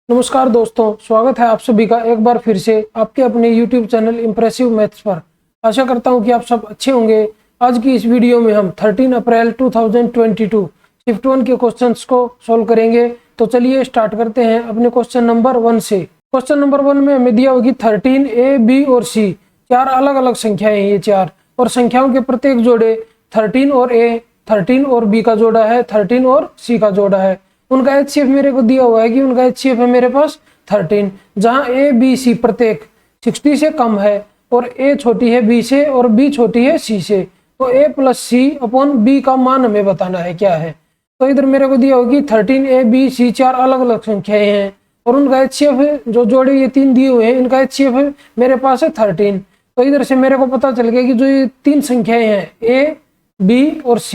नमस्कार दोस्तों, स्वागत है आप सभी का एक बार फिर से आपके अपने YouTube चैनल इम्प्रेसिव मैथ्स पर। आशा करता हूं कि आप सब अच्छे होंगे। आज की इस वीडियो में हम 13 अप्रैल 2022 शिफ्ट 1 के क्वेश्चंस को सॉल्व करेंगे। तो चलिए स्टार्ट करते हैं अपने क्वेश्चन नंबर 1 से। क्वेश्चन नंबर 1 में हमें दिया होगी 13 A, B और C, चार अलग अलग संख्याएं हैं ये चार, और संख्याओं के प्रत्येक जोड़े 13 और A, 13 और B का जोड़ा है, 13 और C का जोड़ा है। उनका HCF मेरे को दिया हुआ है कि उनका HCF है मेरे पास 13, जहां A, B, C प्रत्येक 60 से कम है और A छोटी है B से और B छोटी है C से। तो A plus C upon B का मान हमें बताना है क्या है। तो इधर मेरे को दिया होगी 13 A, B, C चार अलग अलग संख्याएं हैं और उनका HCF है, जो जोड़े ये तीन दिए हुए हैं इनका HCF है मेरे पास है 13। तो इधर से मेरे को पता चल गया कि जो ये तीन संख्याएं हैं A, B और C,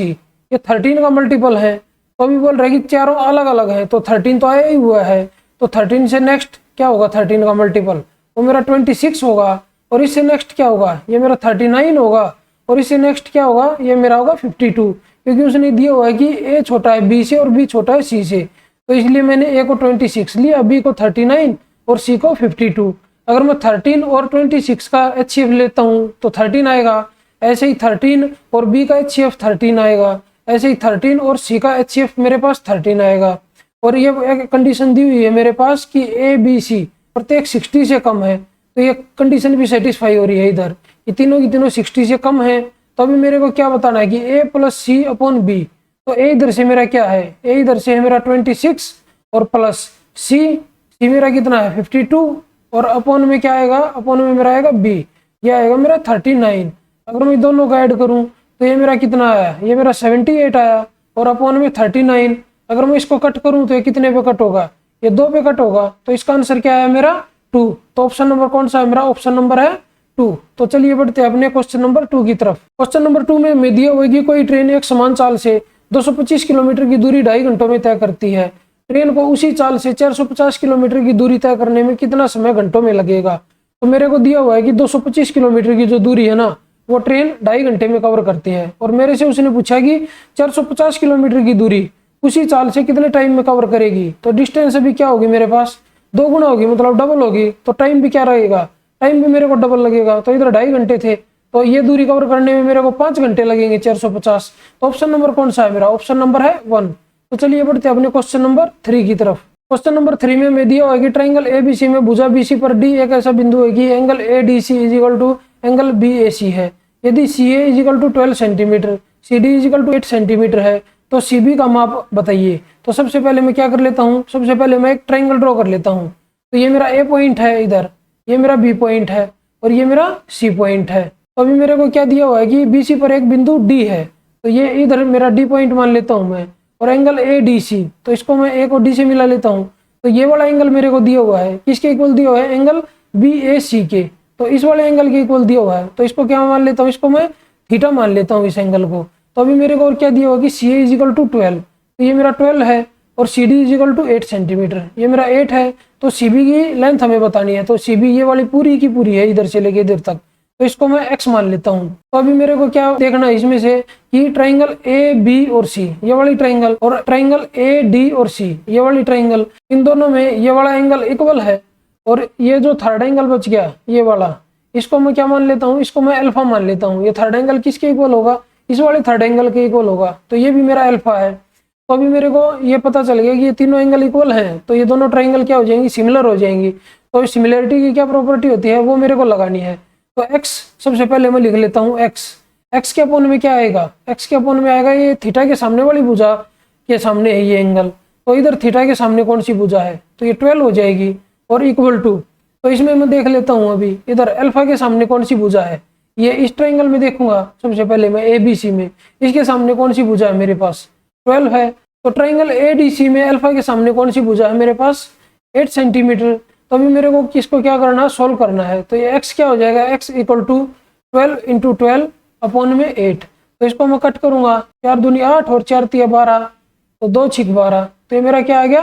ये 13 का मल्टीपल है। तो अभी बोल रहे कि चारों अलग अलग हैं, तो 13 तो आया ही हुआ है। तो 13 से नेक्स्ट क्या होगा 13 का मल्टीपल, वो मेरा 26 होगा। और इससे नेक्स्ट क्या होगा, ये मेरा 39 होगा। और इससे नेक्स्ट क्या होगा, ये मेरा होगा 52, क्योंकि उसने दिया हुआ है कि A छोटा है B से और B छोटा है C से। तो इसलिए मैंने A को 26 लिया, B को 39 और C को 52। अगर मैं 13 और 26 का HCF लेता हूँ तो 13 आएगा। ऐसे ही 13 और B का HCF 13 आएगा। ऐसे ही 13 और C का HCF मेरे पास 13 आएगा। और ये एक कंडीशन दी हुई है मेरे पास कि A, B, C प्रत्येक 60 से कम है, तो ये कंडीशन भी सेटिस्फाई हो रही है। इधर ये तीनों की तीनों 60 से कम है। तो अभी मेरे को क्या बताना है कि A plus C upon B। तो A इधर से मेरा क्या है, A इधर से है मेरा 26 और प्लस C मेरा कितना है 52 और अपॉन में क्या आएगा, अपॉन में मेरा आएगा B, ये आएगा मेरा 39। अगर मैं दोनों का ऐड करूं तो ये मेरा कितना आया, ये मेरा 78 आया और अपॉन में 39। अगर मैं इसको कट करूं तो ये कितने पे कट होगा, ये 2 पे कट होगा। तो इसका आंसर क्या है मेरा 2। तो ऑप्शन नंबर कौन सा है मेरा, ऑप्शन नंबर है 2। तो चलिए बढ़ते हैं अपने क्वेश्चन नंबर 2 की तरफ। क्वेश्चन नंबर 2 में दिया हुआ है कि कोई ट्रेन एक समान चाल से 225 किलोमीटर की दूरी 2.5 घंटों में तय करती है। ट्रेन को उसी चाल से 450 किलोमीटर की दूरी तय करने में कितना समय घंटों में लगेगा। तो मेरे को दिया हुआ है कि 225 किलोमीटर की जो दूरी है ना, वो ट्रेन 2.5 घंटे में कवर करती है। और मेरे से उसने पूछा कि 450 किलोमीटर की दूरी उसी चाल से कितने टाइम में कवर करेगी। तो डिस्टेंस अभी क्या होगी मेरे पास, 2 गुना होगी, मतलब डबल होगी। तो टाइम भी क्या रहेगा, टाइम भी मेरे को डबल लगेगा। तो इधर 2.5 घंटे थे, तो ये दूरी कवर करने में मेरे को 5 घंटे लगेंगे 450। तो ऑप्शन नंबर कौन सा है मेरा, ऑप्शन नंबर है 1। तो चलिए बढ़ते हैं अपने क्वेश्चन नंबर 3 की तरफ। क्वेश्चन नंबर 3 में मैं दिया हुआ है कि ट्राइंगल ABC में भुजा BC पर D एक ऐसा बिंदु है कि angle ADC is equal to angle BAC है। यदि CA is equal to 12 centimetre, CD is equal to 8 centimetre है, तो CB का माप बताइए। तो सबसे पहले मैं क्या कर लेता हूँ, सबसे पहले मैं एक ट्राइंगल ड्रॉ कर लेता हूँ। तो ये मेरा A पॉइंट है इधर, ये मेरा B पॉइंट है और ये मेरा C पॉइंट है। तो अभी मेरे को क्या दिया हुआ है कि BC पर एक बिंदु D है, तो ये इधर मेरा D पॉइंट मान लेता हूँ मैं। और एंगल ADC, तो इसको मैं A को D से मिला लेता हूँ। तो ये वाला एंगल मेरे को दिया हुआ है, किसके इक्वल दिया हुआ है, एंगल BAC के। तो इस वाले एंगल के इक्वल दिया हुआ है, तो इसको क्या मान लेता हूँ, इसको मैं थीटा मान लेता हूँ इस एंगल को। तो अभी मेरे को और क्या दिया हुआ कि CA इज इक्वल टू 12, तो ये मेरा 12 है। और CD is equal to 8 centimetre, ये मेरा 8 है। तो CB की लेंथ हमें बतानी है, तो CB ये वाली पूरी की पूरी है इधर से लेके इधर तक, तो इसको मैं x मान लेता हूँ। तो अभी मेरे को क्या देखना है इसमें से कि ट्राइंगल AB और C, ये वाली ट्राइंगल, और ट्राइंगल AD और C, ये वाली ट्राइंगल, इन दोनों में ये वाला एंगल इक्वल है। और ये जो थर्ड एंगल बच गया ये वाला, इसको मैं क्या मान लेता हूँ, इसको मैं अल्फा मान लेता हूँ। ये थर्ड एंगल किसके इक्वल होगा, इस वाले थर्ड एंगल के इक्वल होगा, तो ये भी मेरा अल्फा है। तो अभी मेरे को ये पता चल गया कि ये तीनों एंगल इक्वल हैं, तो ये दोनों ट्राइंगल क्या हो जाएंगी, सिमिलर हो जाएंगी। तो सिमिलरिटी की क्या प्रॉपर्टी होती है वो मेरे को लगानी है। तो x सबसे पहले मैं लिख लेता हूँ, x के अपोन में क्या आएगा, x के अपोन में आएगा ये थीटा के सामने वाली भुजा के सामने है ये एंगल। तो इधर थीटा के सामने कौन सी भुजा है, तो ये 12 हो जाएगी और इक्वल टू। तो इसमें मैं देख लेता हूँ अभी इधर अल्फा के सामने कौन सी भुजा है, ये इस ट्राइंगल में देखूंगा सबसे पहले मैं ABC में, इसके सामने कौन सी भुजा है मेरे पास 12 है। तो ट्राइंगल ADC में अल्फा के सामने कौन सी भुजा है मेरे पास 8 सेंटीमीटर। तो अभी मेरे को किसको क्या करना है, सोल्व करना है। तो ये x क्या हो जाएगा, x equal to 12 into 12 upon में 8। तो इसको मैं कट करूंगा, 4 दूनी 8 और 4 तिया 12, तो 2 छिक 12, तो ये मेरा क्या आ गया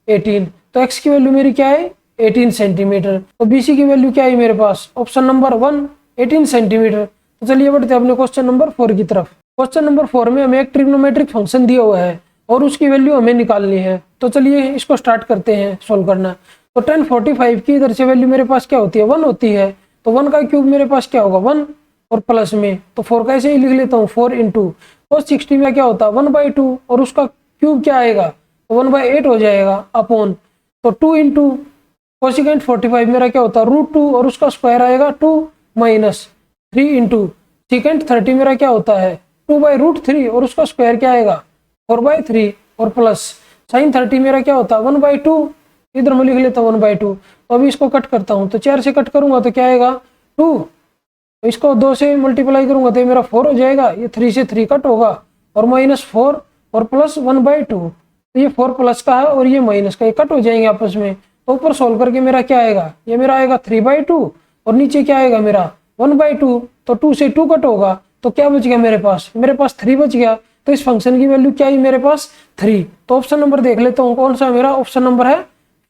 18। तो x की वैल्यू मेरी क्या है 18 सेंटीमीटर। तो BC की वैल्यू क्या है मेरे पास, ऑप्शन नंबर 1 18 सेंटीमीटर। तो चलिए बढ़ते हैं अपने क्वेश्चन नंबर 4 की तरफ। क्वेश्चन नंबर 4 में हमें एक ट्रिग्नोमेट्रिक फंक्शन दिया हुआ है और उसकी वैल्यू हमें निकालनी है। तो चलिए इसको स्टार्ट करते हैं सोल्व करना। तो 1045 की इधर से वैल्यू मेरे पास क्या होती है, 1 होती है। तो 1 का क्यूब मेरे पास क्या होगा, 1 और प्लस में, तो 4 का ऐसे ही लिख लेता हूँ 4 इंटू, और 60 में क्या होता है 1/2 और उसका क्यूब क्या आएगा, तो 1/8 हो जाएगा अपॉन, तो 2 इंटू कोसिकेंट 45 मेरा क्या होता है √2 और उसका स्क्वायर आएगा 2 माइनस 3 इंटू सीकेंट 30 मेरा क्या होता है 2/√3 और उसका स्क्वायर क्या आएगा 4/3 और प्लस साइन 30 मेरा क्या होता है 1/2, इधर मैं लिख लेता हूँ 1/2। तो अभी इसको कट करता हूँ, तो 4 से कट करूंगा तो क्या आएगा 2, तो इसको 2 से मल्टीप्लाई करूंगा तो ये मेरा 4 हो जाएगा, ये 3 से 3 कट होगा और -4 और प्लस 1/2, तो ये 4 प्लस का है और ये माइनस का, ये कट हो जाएंगे आपस में। तो ऊपर सोल्व करके मेरा क्या आएगा, ये मेरा आएगा 3/2 और नीचे क्या आएगा मेरा 1/2, तो 2 से 2 कट होगा तो क्या बच गया मेरे पास 3 बच गया। तो इस फंक्शन की वैल्यू क्या है मेरे पास 3। तो ऑप्शन नंबर देख लेता हूँ कौन सा मेरा, ऑप्शन नंबर है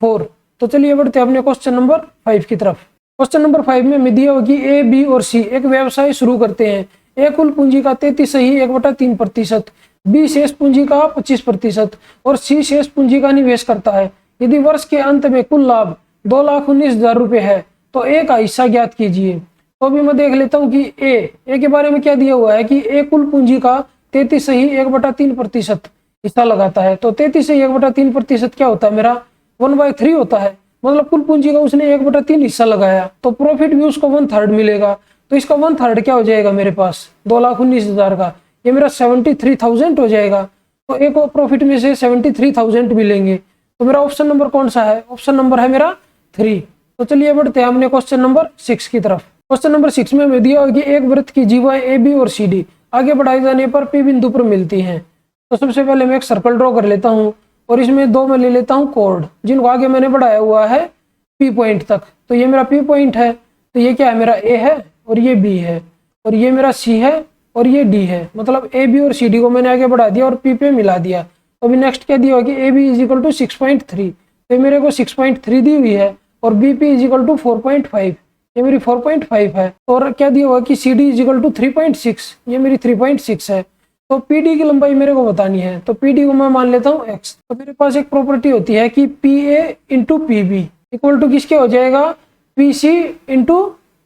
4। तो चलिए बढ़ते हैं अपने क्वेश्चन नंबर 5 की तरफ। क्वेश्चन नंबर 5 में हमें दिया होगी ए, बी और सी एक व्यवसाय शुरू करते हैं। ए कुल पूंजी का 33.3%, बी शेष पूंजी का 25% और सी शेष पूंजी का निवेश करता है। यदि वर्ष के अंत में कुल लाभ 2,19,000 रुपये है तो ए का हिस्सा ज्ञात कीजिए। तो अभी मैं देख लेता हूँ कि ए के बारे में क्या दिया हुआ है कि ए कुल पूंजी का 33.3% हिस्सा लगाता है। तो 33.3% क्या होता है मेरा 1/3 होता है, मतलब कुल पूंजी का उसने 1/3 हिस्सा लगाया, तो प्रॉफिट भी उसको 1/3 मिलेगा। तो इसका 1/3 क्या हो जाएगा मेरे पास 2,19,000 का, ये मेरा 73,000 हो जाएगा। तो एक प्रॉफिट में से 73,000 मिलेंगे। तो मेरा ऑप्शन नंबर कौन सा है, ऑप्शन नंबर है मेरा 3। तो चलिए बढ़ते हैं हमने क्वेश्चन नंबर 6 की तरफ। क्वेश्चन नंबर 6 में हमें दिया होगी एक वृत्त की जीवाएं ए, बी और सी डी आगे बढ़ाए जाने पर पी बिंदु पर मिलती हैं। तो सबसे पहले मैं एक सर्कल ड्रॉ कर लेता हूँ और इसमें 2 मैं ले लेता हूँ कोड, जिनको आगे मैंने बढ़ाया हुआ है पी पॉइंट तक। तो ये मेरा पी पॉइंट है, तो ये क्या है मेरा ए है और ये बी है और ये मेरा सी है और ये डी है, मतलब ए, बी और सी डी को मैंने आगे बढ़ा दिया और पी पे मिला दिया। तो अभी नेक्स्ट क्या दिया होगी ए बी = 6.3, तो मेरे को 6.3 दी हुई है और बी पी = 4.5, ये मेरी 4.5 है। और क्या दिया हुआ कि सी डी = 3.6, ये मेरी 3.6 है। तो पी डी की लंबाई मेरे को बतानी है, तो पी डी को मैं मान लेता हूँ x। तो मेरे पास एक प्रॉपर्टी होती है कि P A into P B equal to किसके हो जाएगा P C into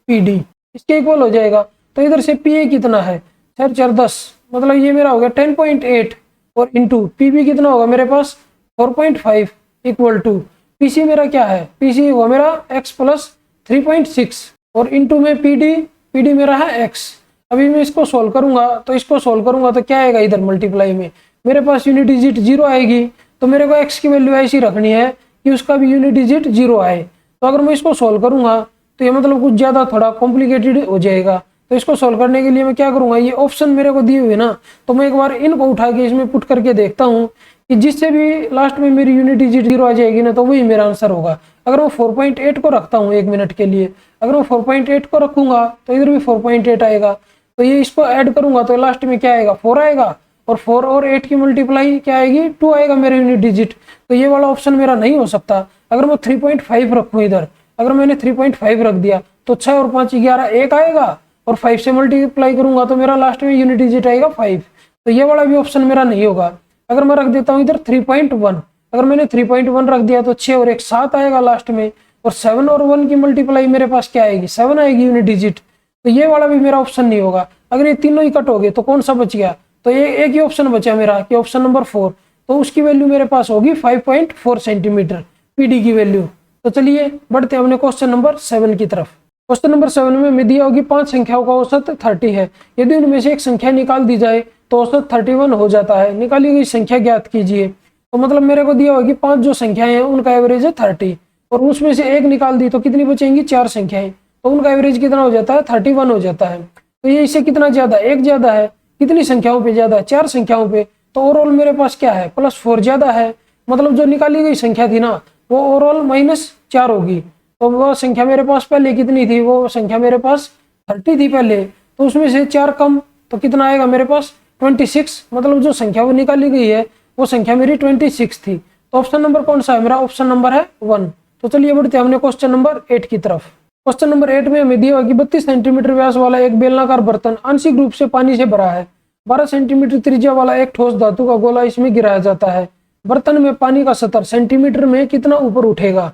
P D, इसके इक्वल हो जाएगा। तो इधर से पी ए कितना है 4 4 10, मतलब ये मेरा हो गया 10.8 और इंटू पी बी कितना होगा मेरे पास 4.5 इक्वल टू पी सी मेरा क्या है, पी सी होगा मेरा x + 3.6 और इंटू में पी डी मेरा है x। अभी मैं इसको सोल्व करूंगा, तो इसको सोल्व करूंगा तो क्या आएगा इधर मल्टीप्लाई में मेरे पास यूनिट डिजिट 0 आएगी। तो मेरे को x की वैल्यू ऐसी रखनी है कि उसका भी यूनिट डिजिट 0 आए। तो अगर मैं इसको सोल्व करूंगा तो ये मतलब कुछ ज़्यादा थोड़ा कॉम्प्लिकेटेड हो जाएगा। तो इसको सोल्व करने के लिए मैं क्या करूंगा, ये ऑप्शन मेरे को दिए हुए ना, तो मैं एक बार इनको उठा के इसमें पुट करके देखता हूँ कि जिससे भी लास्ट में मेरी यूनिट डिजिट 0 आ जाएगी ना, तो वही मेरा आंसर होगा। अगर मैं 4.8 को रखता हूँ 1 मिनट के लिए, अगर मैं 4.8 को रखूंगा तो इधर भी 4.8 आएगा। तो ये इसको ऐड करूंगा तो लास्ट में क्या आएगा 4 आएगा और 4 और 8 की मल्टीप्लाई क्या आएगी 2 आएगा मेरे यूनिट डिजिट। तो ये वाला ऑप्शन मेरा नहीं हो सकता। अगर मैं 3.5 रखूँ इधर, अगर मैंने 3.5 रख दिया तो 6 और 5 11 1 आएगा और 5 से मल्टीप्लाई करूंगा तो मेरा लास्ट में यूनिट डिजिट आएगा 5। तो ये वाला भी ऑप्शन मेरा नहीं होगा। अगर मैं रख देता हूँ इधर 3.1, अगर मैंने 3.1 रख दिया तो 6 और 1 7 आएगा लास्ट में, और 7 और 1 की मल्टीप्लाई मेरे पास क्या आएगी 7 आएगी यूनिट डिजिट। तो ये वाला भी मेरा ऑप्शन नहीं होगा। अगर ये तीनों ही कट हो गए तो कौन सा बच गया, तो ये एक ही ऑप्शन बचा मेरा कि ऑप्शन नंबर 4, तो उसकी वैल्यू मेरे पास होगी 5.4 सेंटीमीटर पीडी की वैल्यू। तो चलिए बढ़ते हैं अपने क्वेश्चन नंबर 7 की तरफ। क्वेश्चन नंबर 7 में हमें दिया होगी 5 संख्याओं का औसत 30 है। यदि उनमें से एक संख्या निकाल दी जाए तो औसत 31 हो जाता है। निकाली गई संख्या ज्ञात कीजिए। तो मतलब मेरे को दिया होगा कि 5 जो संख्याएं हैं उनका एवरेज है 30 और उसमें से एक निकाल दी तो कितनी बचेंगी 4 संख्याएं, तो उनका एवरेज कितना हो जाता है 31 हो जाता है। तो ये इससे कितना ज्यादा, एक ज्यादा है, कितनी संख्याओं पे ज्यादा है 4 संख्याओं पे। तो ओवरऑल मेरे पास क्या है +4 ज्यादा है, मतलब जो निकाली गई संख्या थी ना वो ओवरऑल -4 होगी। तो वो संख्या मेरे पास पहले कितनी थी, वो संख्या मेरे पास 30 थी पहले, तो उसमें से 4 कम तो कितना आएगा मेरे पास 26, मतलब जो संख्या वो निकाली गई है वो संख्या मेरी 26 थी। तो ऑप्शन नंबर कौन सा है मेरा, ऑप्शन नंबर है 1। तो चलिए बढ़ते हैं हमने क्वेश्चन नंबर 8 की तरफ। क्वेश्चन नंबर 8 में हमें दिया हुआ कि 32 सेंटीमीटर व्यास वाला एक बेलनाकार बर्तन आंशिक रूप से पानी से भरा है। 12 सेंटीमीटर त्रिज्या वाला एक ठोस धातु का गोला इसमें गिराया जाता है। बर्तन में पानी का सतह सेंटीमीटर में कितना ऊपर उठेगा।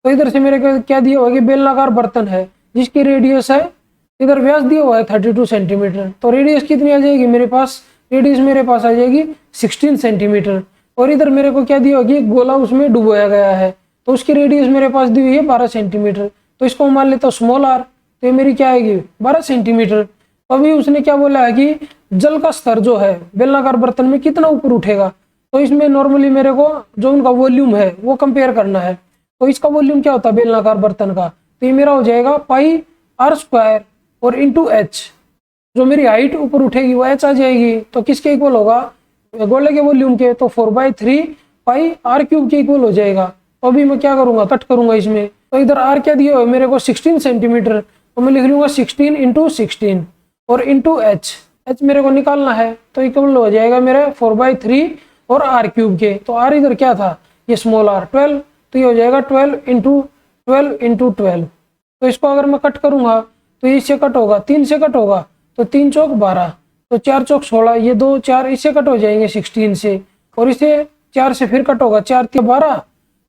तो इधर से मेरे को क्या दिया हुआ है कि बेलनाकार बर्तन है जिसकी रेडियस है, इधर व्यास दिया हुआ है 32 सेंटीमीटर। तो रेडियस कितनी आ जाएगी मेरे पास, रेडियस मेरे पास आ जाएगी 16 सेंटीमीटर। और इधर मेरे को क्या दिया होगी, एक गोला उसमें डुबोया गया है तो उसकी रेडियस मेरे पास दी हुई है 12 सेंटीमीटर। तो इसको मान लेता हूँ स्मॉल आर, तो ये मेरी क्या आएगी 12 सेंटीमीटर। तो अभी उसने क्या बोला है कि जल का स्तर जो है बेलनाकार बर्तन में कितना ऊपर उठेगा। तो इसमें नॉर्मली मेरे को जो उनका वॉल्यूम है वो कंपेयर करना है। तो इसका वॉल्यूम क्या होता है बेलनाकार बर्तन का, तो ये मेरा हो जाएगा पाई आर स्क्वायर और इंटू एच। जो मेरी हाइट ऊपर उठेगी वो एच आ जाएगी। तो किसके इक्वल होगा, गोले के वॉल्यूम के, तो 4/3 पाई आर क्यूब के इक्वल हो जाएगा। तो अभी मैं क्या करूंगा, कट करूंगा इसमें। तो इधर आर क्या दिया है मेरे को 16 सेंटीमीटर, तो मैं लिख लूंगा 16 इंटू 16 और इंटू एच। एच मेरे को निकालना है तो इक्वल हो जाएगा मेरे 4/3 और आर क्यूब के। तो आर इधर क्या था, ये स्मॉल आर 12, तो ये हो जाएगा 12 इंटू 12। तो इसको अगर मैं कट करूंगा तो इससे कट होगा, 3 से कट होगा, तो 3 चौक 12, तो 4 चौक 16, ये 2 4 इससे कट हो जाएंगे 16 से, और इसे 4 से फिर कट होगा, 4 तिया 12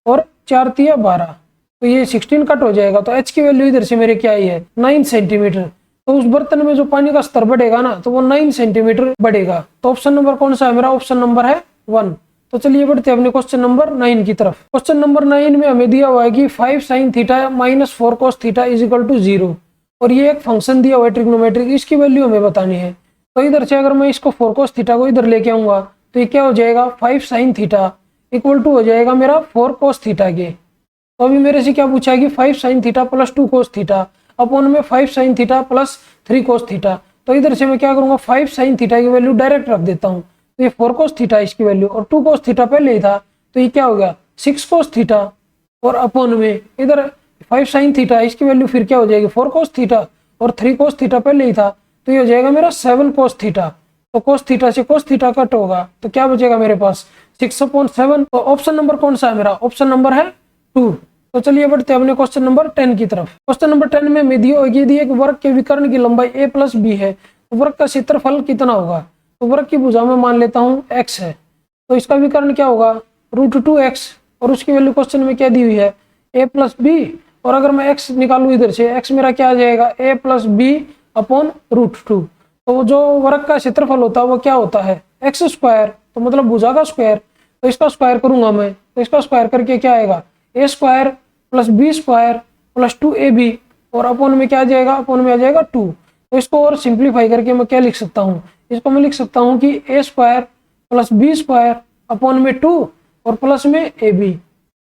और 4 तिया 12, तो ये 16 कट हो जाएगा। तो एच की वैल्यू इधर से मेरे क्या आई है 9 सेंटीमीटर। तो उस बर्तन में जो पानी का स्तर बढ़ेगा ना तो वो 9 सेंटीमीटर बढ़ेगा। तो ऑप्शन नंबर कौन सा है मेरा, ऑप्शन नंबर है 1। तो चलिए बढ़ते हैं अपने क्वेश्चन नंबर 9 की तरफ। क्वेश्चन नंबर 9 में हमें दिया हुआ है कि 5 sin theta minus 4 cos theta is equal to 0, और ये एक फंक्शन दिया हुआ है ट्रिग्नोमेट्रिक, इसकी वैल्यू हमें बतानी है। तो इधर से अगर मैं इसको 4 cos थीटा को इधर लेके आऊंगा तो ये क्या हो जाएगा 5 sin थीटा इक्वल टू हो जाएगा मेरा 4 cos थीटा के। तो अभी मेरे से क्या पूछा है कि 5 sin theta plus 2 cos theta upon में 5 sin theta plus 3 cos theta. तो इधर से मैं क्या करूंगा 5 sin थीटा की वैल्यू डायरेक्ट रख देता हूँ, तो ये 4 cos थीटा इसकी वैल्यू, और 2 cos थीटा पहले ही था तो ये क्या हो गया 6 cos थीटा, और अपॉन में इधर 5 sin थीटा इसकी वैल्यू फिर क्या हो जाएगी 4 cos थीटा, और 3 cos थीटा पहले ही था तो ये हो जाएगा मेरा 7 cos थीटा। तो cos थीटा से cos थीटा कट होगा तो क्या बचेगा मेरे पास 6/7। तो ऑप्शन नंबर कौन सा है मेरा, ऑप्शन नंबर है 2। तो चलिए बढ़ते हैं अपने क्वेश्चन नंबर 10 की तरफ। क्वेश्चन नंबर 10 में यदि एक वर्ग के विकर्ण की लंबाई a प्लस बी है तो वर्ग का क्षेत्रफल कितना होगा। तो वर्ग की भुजा में मान लेता हूँ x है, तो इसका विकर्ण क्या होगा √2x, और उसकी वैल्यू क्वेश्चन में क्या दी हुई है a प्लस बी, और अगर मैं x निकालूं इधर से x मेरा क्या आ जाएगा a प्लस बी अपॉन √2। तो जो वर्ग का क्षेत्रफल होता है वो क्या होता है x स्क्वायर, तो मतलब भुजा का स्क्वायर। तो इसका स्क्वायर करूंगा मैं, तो इसका स्क्वायर करके क्या आएगा a square plus B square plus 2ab, और अपॉन में क्या आ जाएगा, अपॉन में आ जाएगा 2। तो इसको और सिंप्लीफाई करके मैं क्या लिख सकता हूँ, इसको मैं लिख सकता हूँ कि a square plus B square upon में 2 और प्लस में ab।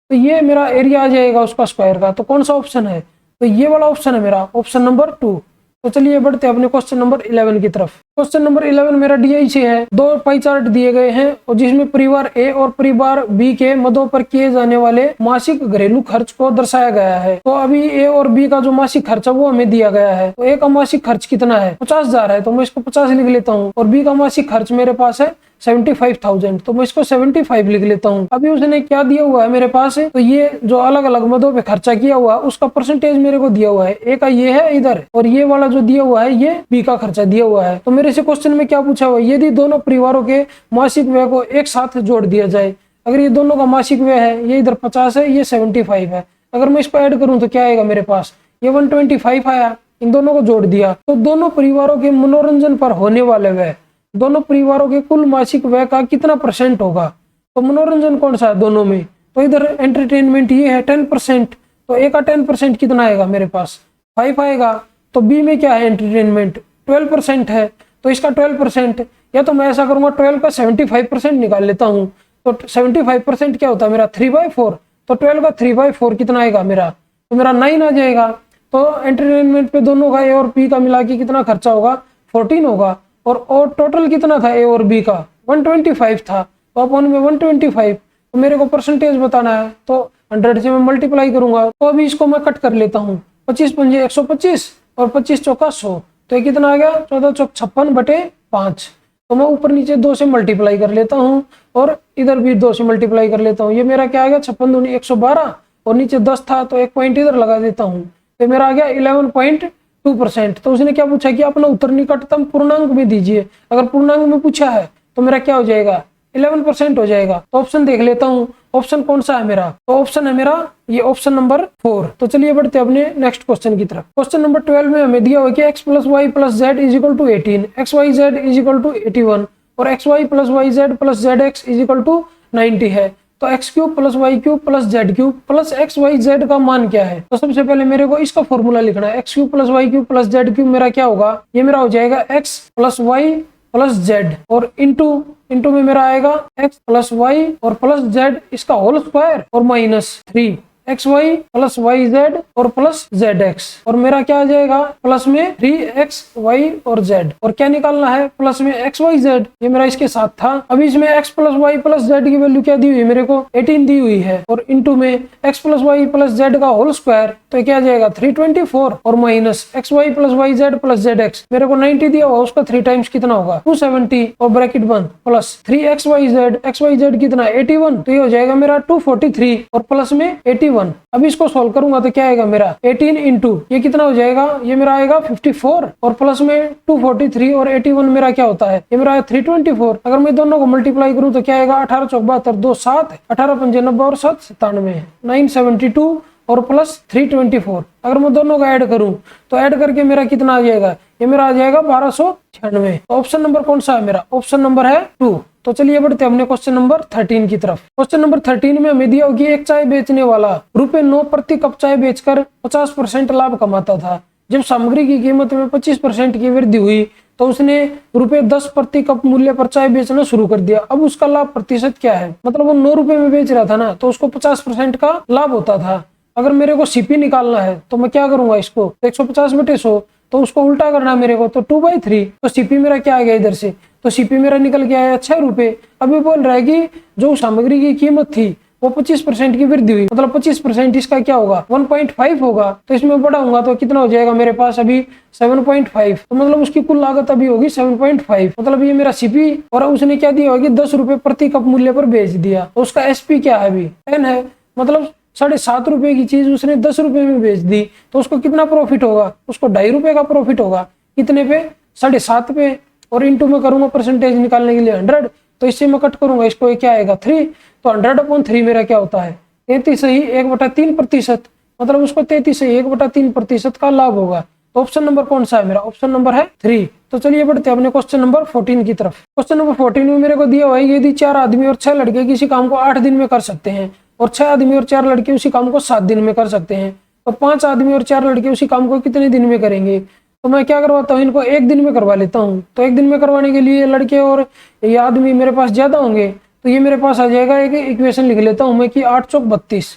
तो ये मेरा एरिया आ जाएगा उसका स्क्वायर का। तो कौन सा ऑप्शन है, तो ये वाला ऑप्शन है मेरा, ऑप्शन नंबर 2। तो चलिए बढ़ते हैं अपने क्वेश्चन नंबर 11 की तरफ। क्वेश्चन नंबर 11 मेरा DI से है, 2 पाई चार्ट दिए गए हैं और जिसमें परिवार A और परिवार B के मदों पर किए जाने वाले मासिक घरेलू खर्च को दर्शाया गया है। तो अभी A और B का जो मासिक खर्च है वो हमें दिया गया है। तो A का मासिक खर्च कितना है 50,000 है, तो मैं इसको 50 लिख लेता हूँ, और B का मासिक खर्च मेरे पास है 75,000, तो मैं इसको 75 लिख लेता हूँ। अभी उसने क्या दिया हुआ है मेरे पास है, तो ये जो अलग अलग मदों पे खर्चा किया हुआ है उसका परसेंटेज मेरे को दिया हुआ है। ए का ये है इधर, और ये वाला जो दिया हुआ है ये बी का खर्चा दिया हुआ है। तो मेरे से क्वेश्चन में क्या पूछा हुआ है, यदि दोनों परिवारों के मासिक व्यय को एक साथ जोड़ दिया जाए, अगर ये दोनों का मासिक व्यय है, ये इधर 50 है, ये 75 है, अगर मैं इसको ऐड करूं तो क्या आएगा मेरे पास, ये 125 आया। इन दोनों को जोड़ दिया तो दोनों परिवारों के मनोरंजन पर होने वाले व्यय, दोनों परिवारों के कुल मासिक व्यय का कितना % होगा। तो मनोरंजन कौन सा है दोनों में, तो इधर एंटरटेनमेंट ये है 10%, तो ए का 10% कितना आएगा मेरे पास 5 आएगा। तो बी में क्या है एंटरटेनमेंट 12% है, तो इसका 12%, या तो मैं ऐसा करूंगा 12 का 75% निकाल लेता हूँ। तो 75% क्या होता है मेरा 3/4, तो 12 का 3/4 कितना आएगा मेरा, तो मेरा 9 आ जाएगा। तो एंटरटेनमेंट पे दोनों का ए और बी का मिला के कितना खर्चा होगा 14 होगा, और टोटल कितना था ए और बी का 125 था, तो अपॉन में 125, तो मेरे को परसेंटेज बताना है, तो 100 से मैं मल्टीप्लाई करूंगा। तो अभी इसको मैं कट कर लेता हूँ, 25 पंजे 125 और 25 चौका 100, तो ये कितना आ गया 14 चौक 56/5। तो मैं ऊपर नीचे 2 से मल्टीप्लाई कर लेता हूँ और इधर भी 2 से मल्टीप्लाई कर लेता हूँ। ये मेरा क्या आ गया 56 दूनी 112, और नीचे 10 था तो एक पॉइंट इधर लगा देता हूँ, तो मेरा आ गया 11.2 2%। तो उसने क्या पूछा कि अपना उत्तर निकटतम पूर्णांक में दीजिए। अगर पूर्णांक में पूछा है तो मेरा क्या हो जाएगा, 11% हो जाएगा। तो ऑप्शन देख लेता हूँ, ऑप्शन कौन सा है मेरा, तो ऑप्शन है मेरा ये ऑप्शन नंबर 4। तो चलिए बढ़ते अपने नेक्स्ट क्वेश्चन की तरफ। क्वेश्चन नंबर 12 में हमें दिया हुआ कि x plus y plus z is equal to 18, x y z is equal to 81 और x y plus y z plus z x is equal to 90 है। तो x cube plus y cube plus z cube plus x y z का मान क्या है। तो सबसे पहले मेरे को इसका फॉर्मूला लिखना है। X cube plus y cube plus z cube मेरा क्या होगा, ये मेरा हो जाएगा x plus y plus z और इंटू में मेरा आएगा एक्स प्लस वाई और प्लस जेड इसका होल स्क्वायर और minus 3 x y plus y z और प्लस जेड एक्स और मेरा क्या आ जाएगा प्लस में 3x वाई और जेड और क्या निकालना है प्लस में एक्स वाई जेड, ये मेरा इसके साथ था। अभी इसमें x plus y plus z की वैल्यू क्या दी हुई है मेरे को 18 दी हुई है और इंटू में x plus y plus z का होल स्क्वायर तो क्या आ जाएगा 324 और minus x y plus y z plus z x मेरे को 90 दिया हुआ उसका 3 टाइम्स कितना होगा 270 और ब्रैकेट बंद प्लस 3x वाई जेड कितना 81 तो ये हो जाएगा मेरा 243 और प्लस में 81। अब इसको सॉल्व करूंगा तो क्या आएगा मेरा 18 इंटू ये कितना हो जाएगा, ये मेरा आएगा 54 और प्लस में 243 और 81 मेरा क्या होता है, ये मेरा 324। अगर मैं दोनों को मल्टीप्लाई करूं तो क्या आएगा 18 चौक 72 2 7 18 95 और 7 97 972 और प्लस 324। अगर मैं दोनों का ऐड करूं तो ऐड करके मेरा कितना आ जाएगा, ये मेरा आ जाएगा 1296। तो ऑप्शन नंबर कौन सा है मेरा, ऑप्शन नंबर है 2। तो चलिए बढ़ते हैं अपने क्वेश्चन नंबर 13 की तरफ। क्वेश्चन नंबर 13 में हमें दिया होगी एक चाय बेचने वाला ₹9 प्रति कप चाय बेचकर 50% लाभ कमाता था। जब सामग्री की कीमत में 25% की वृद्धि हुई तो उसने ₹10 प्रति कप मूल्य पर चाय बेचना शुरू कर दिया। अब उसका लाभ प्रतिशत क्या है, मतलब वो 9 रुपए में बेच रहा था ना तो उसको 50% का लाभ होता था। अगर मेरे को सीपी निकालना है तो मैं क्या करूंगा, इसको 150 बटे 100 तो उसको उल्टा करना है मेरे को तो 2/3। तो सीपी मेरा क्या आ गया इधर से, तो सीपी मेरा निकल के आया 6 रुपए। अभी बोल रहा है कि जो सामग्री की कीमत थी वो 25% की वृद्धि हुई, मतलब 25% इसका क्या होगा 1.5 होगा। तो इसमें बढ़ाऊंगा तो कितना हो जाएगा मेरे पास अभी 7.5। तो मतलब उसकी कुल लागत अभी होगी 7.5। मतलब ये मेरा सीपी और उसने क्या दिया होगी 10 रुपए प्रति कप मूल्य पर बेच दिया। तो उसका एसपी क्या है अभी 10 है, मतलब 7.5 रुपए की चीज उसने 10 रुपए में बेच दी तो उसको कितना प्रॉफिट होगा, उसको 2.5 रुपए का प्रॉफिट होगा। कितने पे 7.5 पे और इंटू में करूंगा परसेंटेज निकालने के लिए 100 तो इससे मैं कट करूंगा इसको, क्या आएगा 3। तो 100/3 मेरा क्या होता है 33.1% मतलब उसको 33.1% का लाभ होगा। तो ऑप्शन नंबर कौन सा है मेरा, ऑप्शन नंबर है 3। तो चलिए बढ़ते हैं अपने क्वेश्चन नंबर 14 की तरफ। क्वेश्चन नंबर 14 में मेरे को दिया हुआ है यदि 4 आदमी और 6 लड़के किसी काम को 8 दिन में कर सकते हैं और 6 आदमी और 4 लड़के उसी काम को 7 दिन में कर सकते हैं तो 5 आदमी और 4 लड़के उसी काम को कितने दिन में करेंगे। तो मैं क्या करवाता हूँ, इनको 1 दिन में करवा लेता हूँ। तो 1 दिन में करवाने के लिए लड़के और ये आदमी मेरे पास ज्यादा होंगे तो ये मेरे पास आ जाएगा एक इक्वेशन लिख लेता हूँ मैं कि 8 चौक 32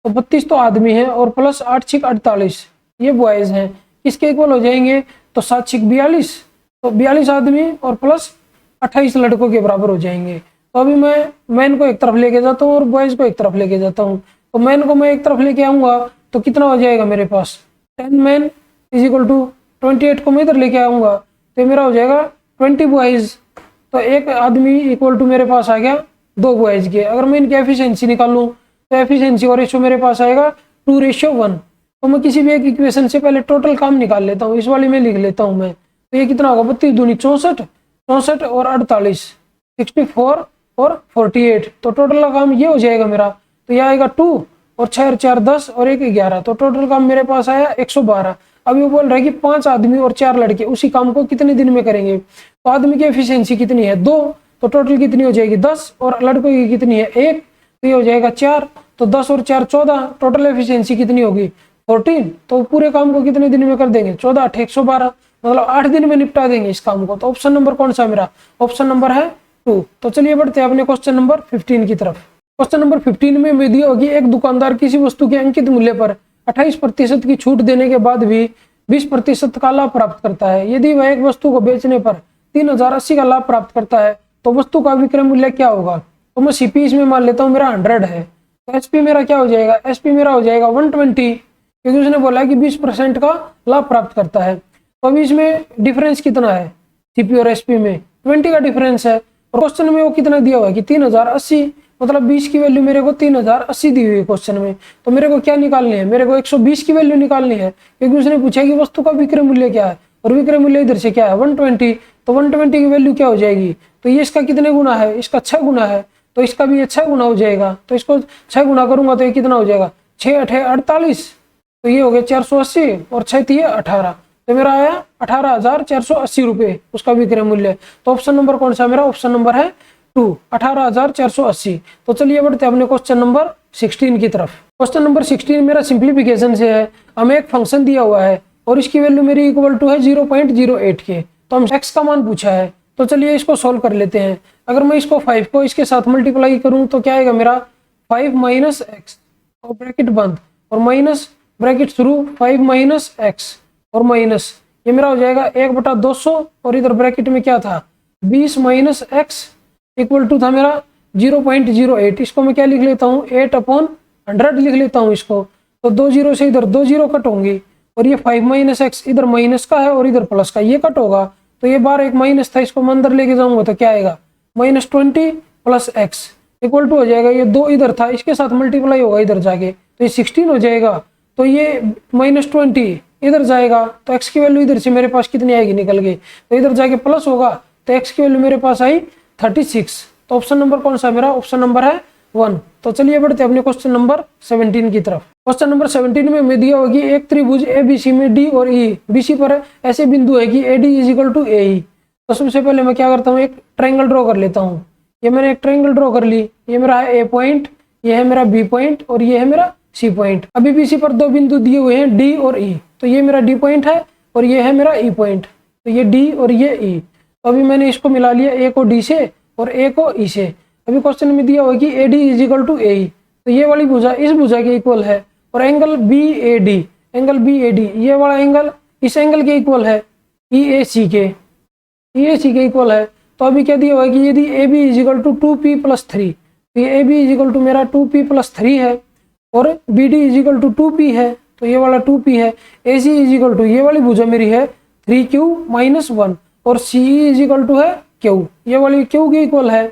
तो 32 तो आदमी है और प्लस 8 छिक 48 ये बॉयज हैं, इसके इक्वल हो जाएंगे तो 7 छिक 42 तो 42 आदमी और प्लस 28 लड़कों के बराबर हो जाएंगे। तो अभी मैं मैन को एक तरफ लेके जाता हूँ और बॉयज को एक तरफ लेके जाता हूँ। तो मैन को मैं एक तरफ लेके आऊंगा तो कितना हो जाएगा मेरे पास 10 मैन इज इक्वल टू 28 को मैं इधर लेके आऊंगा तो मेरा हो जाएगा 20 बॉयज। तो एक आदमी इक्वल टू मेरे पास आ गया 2 बॉयज के। अगर मैं इनकी एफिशिएंसी निकालूं तो एफिशिएंसी और रेशियो मेरे पास आएगा 2:1। तो मैं किसी भी एक इक्वेशन से पहले टोटल काम निकाल लेता हूँ, इस वाली में लिख लेता हूँ मैं। तो ये कितना होगा 32 दूनी 64 64 और 48 64 और 48 तो टोटल का काम ये हो जाएगा मेरा। तो ये आएगा 2 और 6 और 4 10 और 1 11 तो टोटल काम मेरे पास आया 112। अब ये बोल रहा है कि 5 आदमी और 4 लड़के उसी काम को कितने दिन में करेंगे। तो आदमी की एफिशिएंसी कितनी है 2 तो टोटल कितनी हो जाएगी 10 और लड़कों की कितनी है 1 तो ये हो जाएगा 4 तो 10 और 4 14 टोटल एफिशिएंसी कितनी होगी 14। तो पूरे काम को कितने दिन में कर देंगे 14 8 112 मतलब 8 दिन में निपटा देंगे इस काम को। तो ऑप्शन नंबर कौन सा मेरा, ऑप्शन नंबर है 2। तो चलिए बढ़ते हैं अपने क्वेश्चन नंबर 15 की तरफ। क्वेश्चन नंबर 15 में विधि होगी एक दुकानदार किसी वस्तु के अंकित मूल्य पर 28% की छूट देने के बाद भी 20% का लाभ प्राप्त करता है। यदि वह एक वस्तु को बेचने पर 3080 का लाभ प्राप्त करता है तो वस्तु का विक्रय मूल्य क्या होगा। तो मैं सीपी इसमें मान लेता हूँ मेरा 100 है तो एसपी मेरा क्या हो जाएगा, एसपी मेरा हो जाएगा 120 क्योंकि उसने बोला कि 20% का लाभ प्राप्त करता है। तो अभी इसमें डिफरेंस कितना है सीपी और एसपी में 20 का डिफरेंस है और क्वेश्चन में वो कितना दिया हुआ है कि 3080 मतलब 20 की वैल्यू मेरे को 3080 दी हुई है क्वेश्चन में। तो मेरे को क्या निकालनी है, मेरे को 120 की वैल्यू निकालनी है, क्योंकि उसने पूछा कि वस्तु का विक्रय मूल्य क्या है, और विक्रय मूल्य इधर से क्या है 120। तो 120 की वैल्यू क्या हो जाएगी, तो ये इसका कितने गुना है, इसका 6 गुना है, तो इसका भी ये 6 गुना हो जाएगा। तो इसको 6 गुना करूंगा तो ये कितना हो जाएगा, 6 8 48, तो ये हो गया 480 और 6 3 18, तो मेरा आया 18,480 रुपये उसका विक्रय मूल्य। तो ऑप्शन नंबर कौन सा मेरा, ऑप्शन नंबर है 2, 18,480। तो चलिए बढ़ते हैं अपने क्वेश्चन नंबर 16 की तरफ। क्वेश्चन नंबर 16 मेरा सिंप्लीफिकेशन से है। हमें एक फंक्शन दिया हुआ है और इसकी वैल्यू मेरी इक्वल टू है 0.08 के, तो हम x का मान पूछा है। तो चलिए इसको सोल्व कर लेते हैं। अगर मैं इसको 5 को इसके साथ मल्टीप्लाई करूं तो क्या आएगा मेरा 5 माइनस एक्स और ब्रैकेट बंद और माइनस ब्रैकेट शुरू 5 माइनस एक्स और माइनस, ये मेरा हो जाएगा 1/200 और इधर ब्रैकेट में क्या था 20 माइनस एक्स इक्वल टू था मेरा 0.08। इसको मैं क्या लिख लेता हूँ 8/100 लिख लेता हूँ इसको। तो 2 जीरो से इधर 2 जीरो कट होंगे और ये 5 माइनस एक्स इधर माइनस का है और इधर प्लस का, ये कट होगा। तो ये बार एक माइनस था, इसको मैं अंदर लेके जाऊंगा तो क्या आएगा -20 प्लस एक्स इक्वल टू हो जाएगा, ये 2 इधर था इसके साथ मल्टीप्लाई होगा इधर जाके तो ये 16 हो जाएगा। तो ये -20 इधर जाएगा तो x की वैल्यू इधर से मेरे पास कितनी आएगी निकल गई, तो इधर जाके प्लस होगा तो x की वैल्यू मेरे पास आई 36। तो ऑप्शन नंबर कौन सा मेरा, ऑप्शन नंबर है 1। तो चलिए बढ़ते अपने क्वेश्चन नंबर 17 की तरफ। क्वेश्चन नंबर 17 में हमें दिया होगी एक त्रिभुज ABC में D और E BC पर ऐसे बिंदु है कि AD = AE। तो सबसे पहले मैं क्या करता हूँ, एक ट्रायंगल ड्रॉ कर लेता हूँ। ये मैंने एक ट्रायंगल ड्रॉ कर ली, ये मेरा है A पॉइंट, ये है मेरा B पॉइंट और ये है मेरा C पॉइंट। अभी BC पर 2 बिंदु दिए हुए हैं D और E, तो ये मेरा D पॉइंट है और ये है मेरा E पॉइंट, तो ये D और ये E। तो अभी मैंने इसको मिला लिया, A को D से और A को E से। अभी क्वेश्चन में दिया हुआ है कि AD = AE, तो ये वाली भुजा इस भुजा के इक्वल है और एंगल BAD, एंगल BAD ये वाला एंगल इस एंगल के इक्वल है EAC के इक्वल है। तो अभी क्या दिया हुआ है कि यदि AB = 2P + 3, तो ये AB = मेरा 2P + 3 है और BD = 2P है, तो ये वाला 2P है। AC = ये वाली भुजा मेरी है 3Q - 1 और CE = है Q, ये वाली Q के इक्वल है।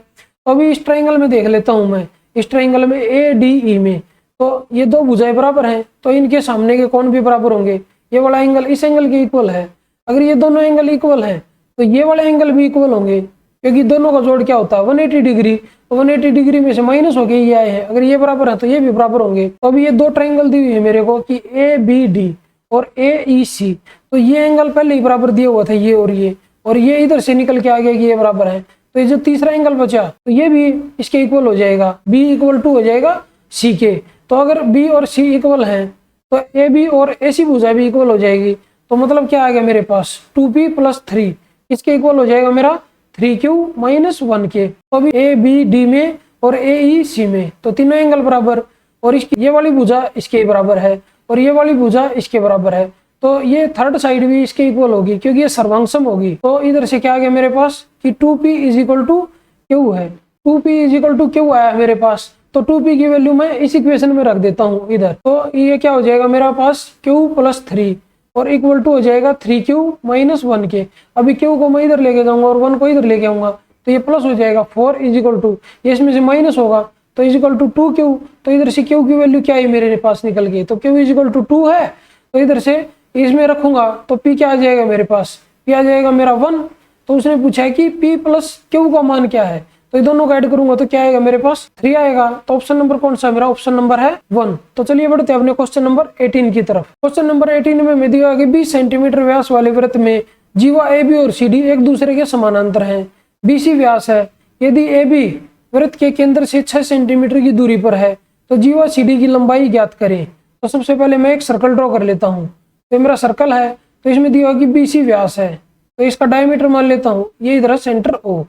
तो अभी इस ट्रायंगल में देख लेता हूं मैं, इस ट्रायंगल में ADE में तो ये 2 भुजाएं बराबर हैं, तो इनके सामने के कोण भी बराबर होंगे। ये वाला एंगल इस एंगल के इक्वल है। अगर ये दोनों एंगल इक्वल हैं तो ये वाले एंगल भी इक्वल होंगे, क्योंकि दोनों का जोड़ क्या होता है 180 डिग्री। तो 180 डिग्री में से माइनस होके ये आए हैं, अगर ये बराबर है तो ये भी बराबर होंगे। तो अभी ये 2 ट्रायंगल दी हुई है मेरे को कि ABD और AEC, तो ये एंगल पहले ही बराबर दिया हुआ था ये और ये इधर से निकल के आ गया कि ये बराबर है। तो ये जो तीसरा एंगल बचा तो ये भी इसके इक्वल हो जाएगा, B = हो जाएगा C के। तो अगर B और C इक्वल हैं तो AB और AC भुजा भी इक्वल हो जाएगी। तो मतलब क्या आ गया मेरे पास 2P + 3 इसके इक्वल हो जाएगा मेरा 3Q - 1 के। तो अभी ABD में और AEC में तो तीनों एंगल बराबर और इसकी ये वाली भुजा इसके बराबर है और ये वाली भुजा इसके बराबर है, तो ये थर्ड साइड भी इसके इक्वल होगी क्योंकि ये सर्वांशम होगी। तो इधर से क्या आ गया मेरे पास कि 2P = Q है, 2P = Q आया मेरे पास। तो 2P की वैल्यू मैं इस इक्वेशन में रख देता हूँ इधर। तो ये क्या हो जाएगा मेरा पास Q + 3 और इक्वल टू हो जाएगा 3Q - 1 के। अभी Q को मैं इधर लेके जाऊंगा और 1 को इधर लेके आऊंगा तो ये प्लस हो जाएगा 4 = ये इसमें से माइनस होगा तो = 2Q। तो इधर से Q की वैल्यू क्या है मेरे पास निकल गई, तो Q = 2 है। तो इधर से इसमें रखूंगा तो P क्या आ जाएगा मेरे पास, P आ जाएगा मेरा 1। तो उसने पूछा है कि P + Q का मान क्या है, तो ये दोनों का ऐड करूंगा तो क्या आएगा मेरे पास 3 आएगा। तो ऑप्शन नंबर कौन सा मेरा, ऑप्शन नंबर है 1। तो चलिए बढ़ते हैं अपने क्वेश्चन नंबर 18 की तरफ। क्वेश्चन नंबर 18 में मैं दिया कि 20 सेंटीमीटर व्यास वाले वृत्त में जीवा AB और CD एक दूसरे के समानांतर हैं। BC व्यास है, यदि AB वृत्त के केंद्र से 6 सेंटीमीटर की दूरी पर है तो जीवा CD की लंबाई ज्ञात करें। तो सबसे पहले मैं एक सर्कल ड्रॉ कर लेता हूँ। तो मेरा सर्कल है तो इसमें दिया कि BC व्यास है, तो इसका डायमीटर मान लेता हूँ, ये इधर है सेंटर O,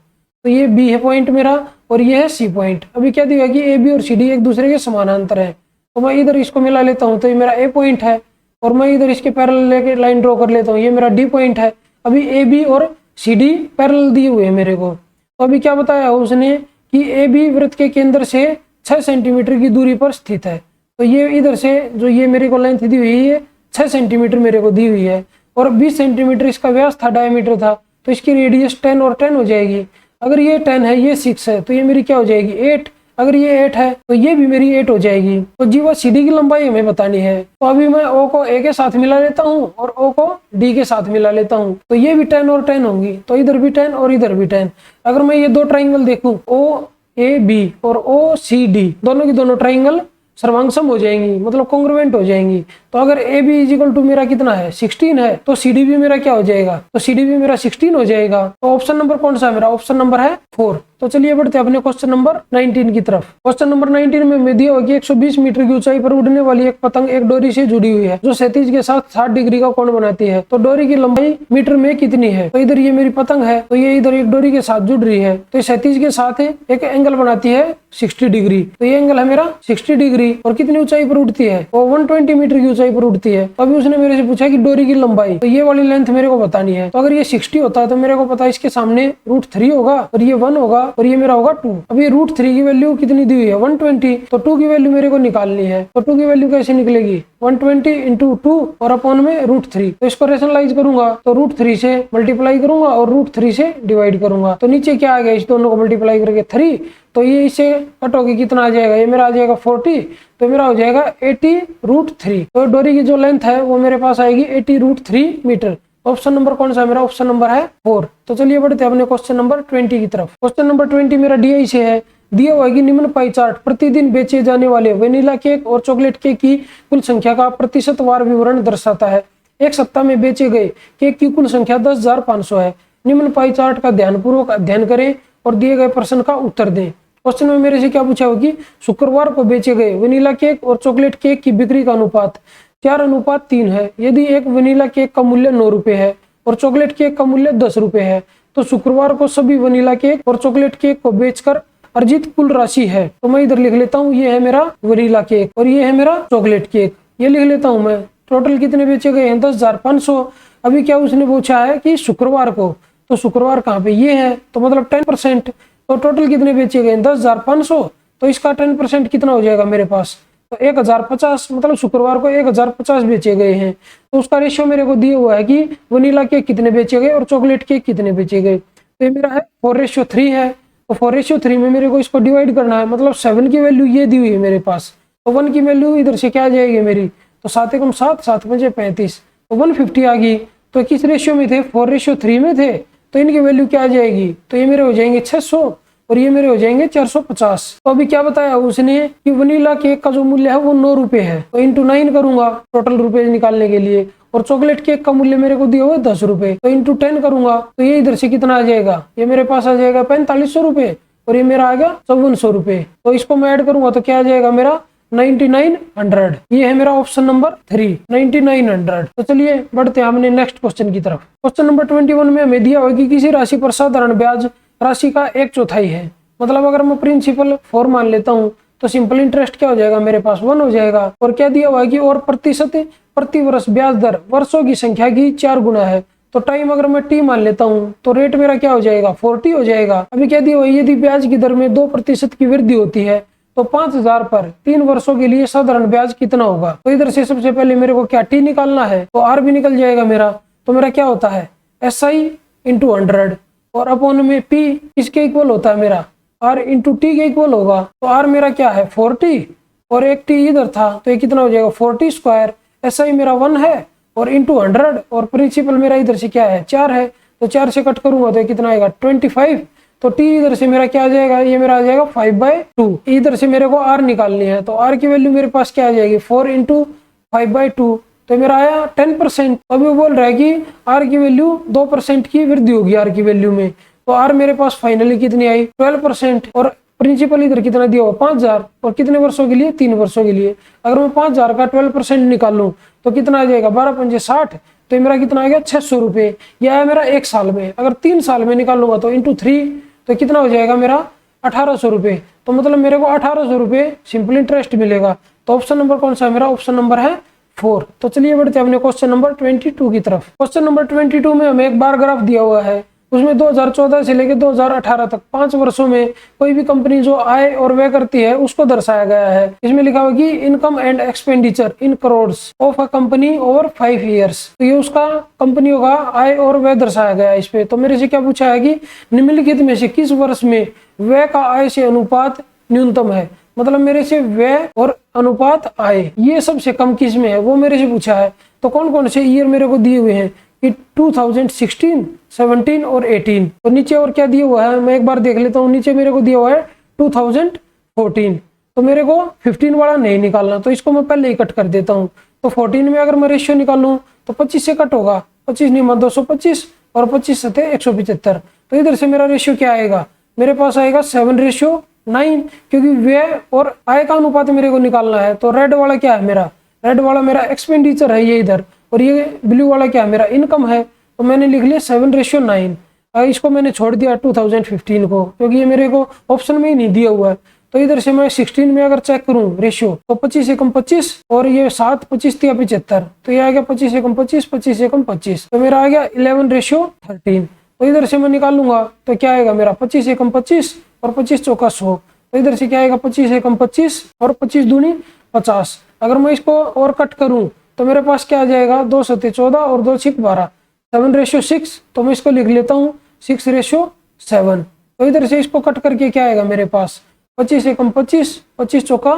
तो ये B है पॉइंट मेरा और ये है C पॉइंट। अभी क्या दिया कि AB और CD एक दूसरे के समानांतर है, तो मैं इधर इसको मिला लेता हूँ तो ये मेरा A पॉइंट है और मैं इधर इसके पैरेलल लेके लाइन ड्रॉ कर लेता हूँ, ये मेरा D पॉइंट है। अभी AB और CD पैरेलल दिए हुए हैं मेरे को। तो अभी क्या बताया उसने कि AB वृत्त के केंद्र से 6 सेंटीमीटर की दूरी पर स्थित है। तो ये इधर से जो ये मेरे को लेंथ दी हुई है 6 सेंटीमीटर मेरे को दी हुई है और 20 सेंटीमीटर इसका व्यास था, डायमीटर था, तो इसकी रेडियस 10 और 10 हो जाएगी। अगर ये 10 है ये 6 है तो ये मेरी क्या हो जाएगी 8। अगर ये 8 है तो ये भी मेरी 8 हो जाएगी। तो जी व सी डी की लंबाई हमें बतानी है। तो अभी मैं ओ को ए के साथ मिला लेता हूँ और ओ को डी के साथ मिला लेता हूँ। तो ये भी 10 और 10 होंगी, तो इधर भी 10 और इधर भी 10। अगर मैं ये दो ट्राइंगल देखूं, ओ ए बी और ओ सी डी, दोनों की दोनों ट्राइंगल सर्वांगसम हो जाएंगी, मतलब कॉन्ग्रुएंट हो जाएंगी। तो अगर ए बी इजिकल टू मेरा कितना है 16 है, तो सी डी भी मेरा क्या हो जाएगा, तो सी डी भी मेरा 16 हो जाएगा। तो ऑप्शन नंबर कौन सा है मेरा, ऑप्शन नंबर है 4। तो चलिए बढ़ते हैं अपने क्वेश्चन नंबर 19 की तरफ। क्वेश्चन नंबर 19 में दिया होगी 120 मीटर की ऊंचाई पर उड़ने वाली एक पतंग एक डोरी से जुड़ी हुई है जो क्षैतिज के साथ 60 डिग्री का कोण बनाती है। तो डोरी की लंबाई मीटर में कितनी है। तो इधर ये मेरी पतंग है, तो ये इधर एक डोरी के साथ जुड़ रही है, तो क्षैतिज के साथ एक एंगल बनाती है 60 डिग्री। तो ये एंगल है मेरा 60 डिग्री और कितनी ऊंचाई पर उड़ती है, वो 120 मीटर की ऊंचाई पर उड़ती है। तो अभी उसने मेरे से पूछा कि डोरी की लंबाई, तो ये वाली लेंथ मेरे को बतानी है। तो अगर ये 60 होता है तो मेरे को पता है इसके सामने √3 होगा और ये 1 होगा और ये मेरा होगा 2। अभी √3 की वैल्यू कितनी दी हुई है 120, तो 2 की वैल्यू मेरे को निकालनी है। तो 2 की वैल्यू कैसे निकलेगी, 120 इंटू 2 और अपॉन में √3। तो इसको रेशनलाइज करूंगा तो √3 से मल्टीप्लाई करूंगा और √3 से डिवाइड करूंगा। तो नीचे क्या आ गया, इस दोनों को मल्टीप्लाई करके 3, तो ये इससे कट होके कितना आ जाएगा, ये मेरा आ जाएगा 40, तो मेरा हो जाएगा 80√3। तो डोरी की जो लेंथ है वो मेरे पास आएगी 80√3 मीटर। ऑप्शन नंबर कौन सा है मेरा, ऑप्शन नंबर है 4। तो चलिए बढ़ते हैं अपने क्वेश्चन नंबर 20 की तरफ। क्वेश्चन नंबर 20 मेरा DI से है। दिया हुआ है कि निम्न पाई चार्ट प्रतिदिन बेचे जाने वाले वेनिला केक और चॉकलेट केक की कुल संख्या का प्रतिशतवार विवरण दर्शाता है। एक सप्ताह में बेचे गए केक की कुल संख्या 10,500 है। निम्न पाई चार्ट का ध्यानपूर्वक अध्ययन करें और दिए गए प्रश्न का उत्तर दें। क्वेश्चन में मेरे से क्या पूछा होगी, शुक्रवार को बेचे गए वेनिला केक और चॉकलेट केक की बिक्री का अनुपात 4:3 है। यदि एक वेनिला केक का मूल्य 9 रुपए है और चॉकलेट केक का मूल्य 10 रुपए है, तो शुक्रवार को सभी वेनिला केक और चॉकलेट केक को बेचकर अर्जित कुल राशि है। तो मैं इधर लिख लेता हूँ, ये है मेरा वेनिला केक और ये है मेरा चॉकलेट केक, ये लिख लेता हूँ मैं। टोटल कितने बेचे गए हैं 10,500। अभी क्या उसने पूछा है कि शुक्रवार को, तो शुक्रवार कहाँ पे, ये है, तो मतलब 10%। तो टोटल कितने बेचे गए 10,500, तो इसका 10% कितना हो जाएगा मेरे पास, तो 1050, मतलब शुक्रवार को 1050 बेचे गए हैं। तो उसका रेशियो मेरे को दिया हुआ है कि वनीला केक कितने बेचे गए और चॉकलेट केक कितने बेचे गए। तो ये मेरा है 4:3 है। तो 4:3 में मेरे को इसको डिवाइड करना है, मतलब 7 की वैल्यू ये दी हुई है मेरे पास, तो 1 की वैल्यू इधर से क्या आ जाएगी मेरी, तो 7 एकम 7, 7 पंजे 35, तो 150 आ गई। तो किस रेशियो में थे, 4:3 में थे, तो इनकी वैल्यू क्या आ जाएगी, तो ये मेरे हो जाएंगे 600 और ये मेरे हो जाएंगे 450। तो अभी क्या बताया उसने कि वनीला केक का जो मूल्य है वो 9 रुपए है, तो इंटू 9 करूंगा टोटल रुपए निकालने के लिए, और चॉकलेट केक का मूल्य मेरे को दिया हुआ है 10 रुपए, तो इंटू 10 करूंगा, तो ये इधर से कितना आ जाएगा, ये मेरे पास आ जाएगा 4500 रुपए और ये मेरा आ गया 5400 रुपए। तो इसको मैं ऐड करूंगा तो क्या आ जाएगा मेरा 9900। ये है मेरा ऑप्शन नंबर 3, 9900। तो चलिए बढ़ते हैं हमने नेक्स्ट क्वेश्चन की तरफ। क्वेश्चन नंबर 21 में हमें दिया हुआ कि किसी राशि पर साधारण ब्याज राशि का 1/4 है। मतलब अगर मैं प्रिंसिपल 4 मान लेता हूँ तो सिंपल इंटरेस्ट क्या हो जाएगा मेरे पास 1 हो जाएगा। और क्या दिया हुआ है कि और प्रतिशत प्रति वर्ष ब्याज दर वर्षों की संख्या की 4 गुना है। तो टाइम अगर मैं T मान लेता हूँ तो रेट मेरा क्या हो जाएगा 40 हो जाएगा। अभी क्या दिया हुआ है, यदि ब्याज की दर में 2% की वृद्धि होती है तो 5000 पर 3 वर्षों के लिए साधारण ब्याज कितना होगा। तो इधर से सबसे पहले मेरे को क्या T निकालना है, तो R भी निकल जाएगा मेरा। तो मेरा क्या होता है SI इंटू 100 और अपॉन में P किसके इक्वल होता है मेरा R इंटू T के इक्वल होगा। तो R मेरा क्या है 40 और एक T इधर था तो ये कितना हो जाएगा 40 स्क्वायर। SI मेरा 1 है और इंटू 100 और प्रिंसिपल मेरा इधर से क्या है 4 है, तो 4 से कट करूंगा तो ये कितना आएगा 25। तो T इधर से मेरा क्या आ जाएगा, ये मेरा आ जाएगा 5/2। इधर से मेरे को R निकालनी है तो R की वैल्यू मेरे पास क्या आ जाएगी 4 इंटू 5/2, तो मेरा आया 10%। अभी वो बोल रहा है कि R की वैल्यू 2% की वृद्धि होगी R की वैल्यू में, तो R मेरे पास फाइनली कितनी आई 12%। और प्रिंसिपल इधर कितना दिया हुआ 5000 और कितने वर्षों के लिए 3 वर्षों के लिए। अगर मैं 5000 का 12% निकालूं तो कितना आ जाएगा 12 पंजे 60, तो मेरा कितना आ गया 600 रुपए। यह है मेरा 1 साल में। अगर 3 साल में निकालूंगा तो इंटू 3 तो कितना हो जाएगा मेरा 1800 रुपए। तो मतलब मेरे को 1800 रुपए सिंपल इंटरेस्ट मिलेगा। तो ऑप्शन नंबर कौन सा है मेरा, ऑप्शन नंबर है 4। तो चलिए बढ़ते हैं अपने क्वेश्चन नंबर 22 की तरफ। क्वेश्चन नंबर 22 में हमें एक बार ग्राफ दिया हुआ है, उसमें 2014 से लेकर 2018 तक 5 वर्षों में कोई भी कंपनी जो आय और व्यय करती है उसको दर्शाया गया है। इसमें लिखा हुआ कि income and expenditure in crores of a company over 5 years. तो ये उसका कंपनियों का आय और व्यय दर्शाया गया है इस पे। तो मेरे से क्या पूछा है कि निम्नलिखित में से किस वर्ष में व्यय का आय से अनुपात न्यूनतम है, मतलब मेरे से व्यय और अनुपात आय ये सबसे कम किस में है वो मेरे से पूछा है। तो कौन कौन से ईयर मेरे को दिए हुए हैं कि 2016, 17 और 18। तो नीचे और क्या दिया हुआ है मैं एक बार देख लेता हूँ। नीचे मेरे को दिया हुआ है 2014। तो मेरे को 15 वाला नहीं निकालना, तो इसको मैं पहले ही कट कर देता हूँ। तो 14 में अगर मैं रेशियो निकालूं तो 25 से कट होगा, 25 नहीं 225 और 25 सते 175। तो इधर से मेरा रेशियो क्या आएगा, मेरे पास आएगा 7:9, क्योंकि व्यय और आय का अनुपात मेरे को निकालना है। तो रेड वाला क्या है मेरा, रेड वाला मेरा एक्सपेंडिचर है ये इधर, और ये ब्लू वाला क्या है मेरा इनकम है। तो मैंने लिख लिया 7:9। इसको मैंने छोड़ दिया 2015 को, क्योंकि ये मेरे को ऑप्शन में ही नहीं दिया हुआ है। तो इधर से मैं 16 में अगर चेक करूं रेशियो तो 25 एकम 25 और ये 7, 25 तिया 75। तो ये आ गया 25 एकम 25, 25 एकम 25। तो मेरा आ गया 11:13। तो इधर से मैं निकालूंगा तो क्या आएगा मेरा 25 एकम 25 और 25 चौका 100। तो इधर से क्या आएगा 25 एकम 25 और 25 दूनी 50। अगर मैं इसको और कट करूं तो मेरे पास क्या आ जाएगा 2 सते 14 और 2 छिक 12, 7:6। तो मैं इसको लिख लेता हूँ 6:7। तो इधर से इसको कट करके क्या आएगा मेरे पास 25 एकम 25, 25 चौका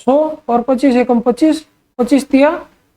100 और 25 एकम 25, 25 तिया